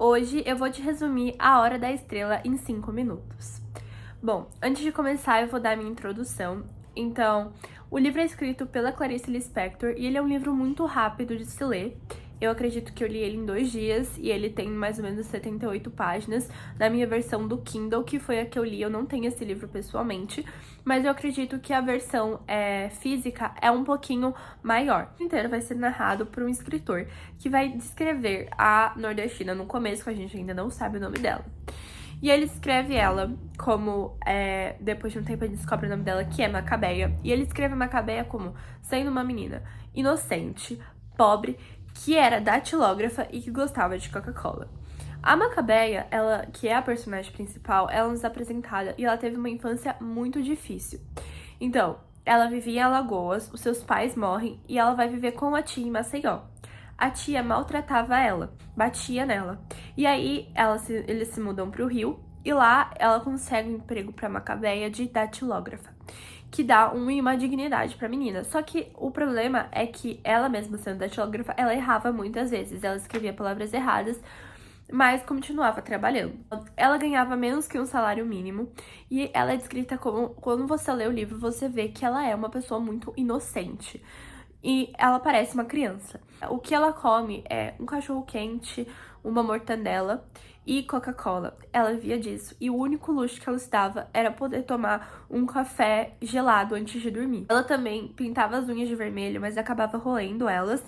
Hoje eu vou te resumir A Hora da Estrela em 5 minutos. Bom, antes de começar eu vou dar minha introdução. Então, o livro é escrito pela Clarice Lispector e ele é um livro muito rápido de se ler. Eu acredito que eu li ele em 2 dias e ele tem mais ou menos 78 páginas. Na minha versão do Kindle, que foi a que eu li, eu não tenho esse livro pessoalmente, mas eu acredito que a versão física é um pouquinho maior. O inteiro vai ser narrado por um escritor que vai descrever a nordestina no começo, que a gente ainda não sabe o nome dela. E ele escreve ela como, depois de um tempo ele descobre o nome dela, que é Macabeia. E ele escreve Macabeia como sendo uma menina inocente, pobre, que era datilógrafa e que gostava de Coca-Cola. A Macabeia, ela, que é a personagem principal, ela nos é apresentada e ela teve uma infância muito difícil. Então, ela vivia em Alagoas, os seus pais morrem e ela vai viver com a tia em Maceió. A tia maltratava ela, batia nela. E aí eles se mudam pro Rio e lá ela consegue um emprego pra Macabeia de datilógrafa, que dá uma dignidade pra menina. Só que o problema é que ela mesma sendo datilógrafa, ela errava muitas vezes. Ela escrevia palavras erradas, mas continuava trabalhando. Ela ganhava menos que um salário mínimo e ela é descrita como, quando você lê o livro, você vê que ela é uma pessoa muito inocente. E ela parece uma criança. O que ela come é um cachorro quente, uma mortandela e Coca-Cola. Ela vivia disso. E o único luxo que ela se dava era poder tomar um café gelado antes de dormir. Ela também pintava as unhas de vermelho, mas acabava roendo elas.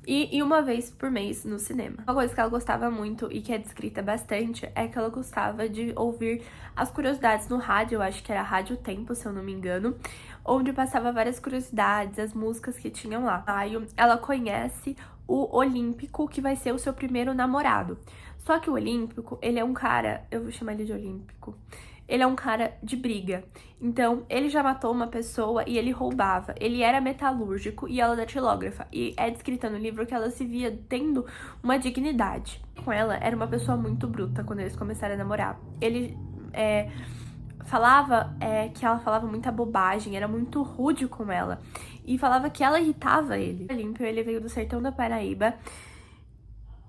E uma vez por mês no cinema. Uma coisa que ela gostava muito e que é descrita bastante é que ela gostava de ouvir as curiosidades no rádio, eu acho que era Rádio Tempo, se eu não me engano, onde passava várias curiosidades, as músicas que tinham lá. Aí ela conhece o Olímpico, que vai ser o seu primeiro namorado. Só que o Olímpico, ele é um cara, eu vou chamar ele de Olímpico, ele é um cara de briga. Então, ele já matou uma pessoa e ele roubava. Ele era metalúrgico e ela datilógrafa. E é descrita no livro que ela se via tendo uma dignidade. Com ela, era uma pessoa muito bruta quando eles começaram a namorar. Ele falava que ela falava muita bobagem, era muito rude com ela. E falava que ela irritava ele. O Olímpio, ele veio do sertão da Paraíba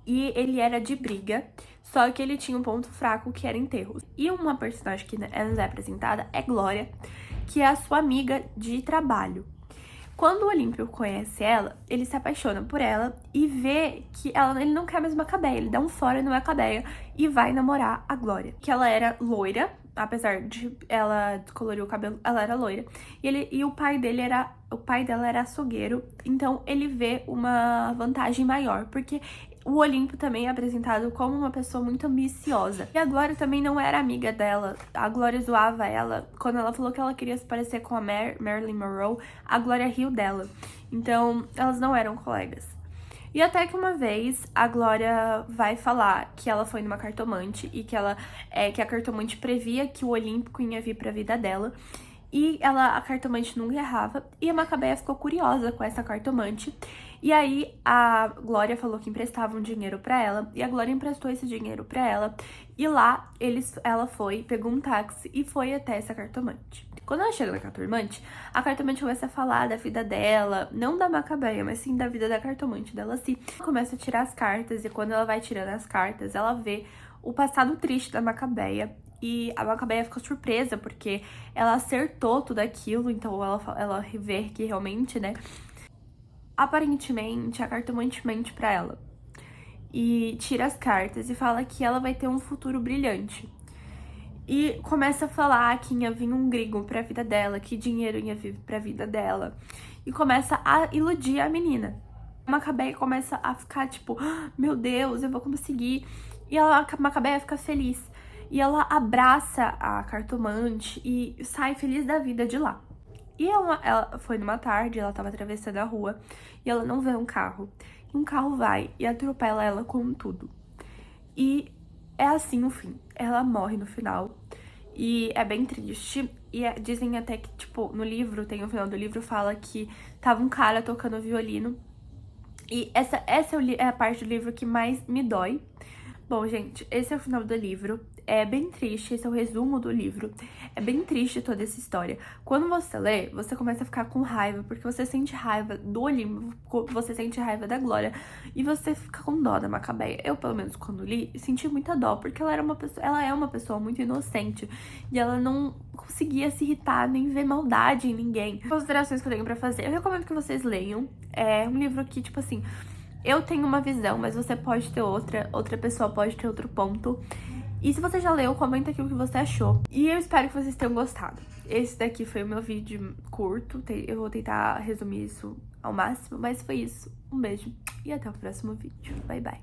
e ele era de briga, só que ele tinha um ponto fraco que era enterros. E uma personagem que nos é apresentada é Glória, que é a sua amiga de trabalho. Quando o Olímpio conhece ela, ele se apaixona por ela e vê que ele não quer mais Macabeia, ele dá um fora no Macabeia e vai namorar a Glória. Que ela era loira, apesar de ela descolorir o cabelo, ela era loira. E o pai dela era açougueiro, então ele vê uma vantagem maior, porque o Olímpio também é apresentado como uma pessoa muito ambiciosa. E a Glória também não era amiga dela. A Glória zoava ela. Quando ela falou que ela queria se parecer com a Marilyn Monroe, a Glória riu dela. Então, elas não eram colegas. E até que uma vez a Glória vai falar que ela foi numa cartomante e que a cartomante previa que o Olímpico ia vir pra vida dela. E a cartomante nunca errava. E a Macabeia ficou curiosa com essa cartomante. E aí a Glória falou que emprestavam dinheiro pra ela. E a Glória emprestou esse dinheiro pra ela. E lá ela pegou um táxi e foi até essa cartomante. Quando ela chega na cartomante, a cartomante começa a falar da vida dela, não da Macabeia, mas sim da vida da cartomante dela assim. Ela começa a tirar as cartas e quando ela vai tirando as cartas, ela vê o passado triste da Macabeia. E a Macabeia fica surpresa, porque ela acertou tudo aquilo, então ela vê que realmente, né? Aparentemente, a cartomante mente pra ela. E tira as cartas e fala que ela vai ter um futuro brilhante. E começa a falar que ia vir um gringo pra vida dela, que dinheiro ia vir pra vida dela. E começa a iludir a menina. A Macabeia começa a ficar tipo, meu Deus, eu vou conseguir. E a Macabeia fica feliz. E ela abraça a cartomante e sai feliz da vida de lá. E ela foi numa tarde, ela tava atravessando a rua e ela não vê um carro. E um carro vai e atropela ela com tudo. E é assim o fim. Ela morre no final. E é bem triste. E dizem até que, tipo, no livro, tem o final do livro, fala que tava um cara tocando violino. E essa é a parte do livro que mais me dói. Bom, gente, esse é o final do livro. É bem triste, esse é o resumo do livro. É bem triste toda essa história. Quando você lê, você começa a ficar com raiva, porque você sente raiva do Olimpo, você sente raiva da Glória, e você fica com dó da Macabeia. Eu, pelo menos, quando li, senti muita dó, porque ela é uma pessoa muito inocente, e ela não conseguia se irritar, nem ver maldade em ninguém. Considerações que eu tenho pra fazer. Eu recomendo que vocês leiam. É um livro que, tipo assim, eu tenho uma visão, mas você pode ter outra pessoa pode ter outro ponto. E se você já leu, comenta aqui o que você achou. E eu espero que vocês tenham gostado. Esse daqui foi o meu vídeo curto, eu vou tentar resumir isso ao máximo, mas foi isso. Um beijo e até o próximo vídeo. Bye, bye.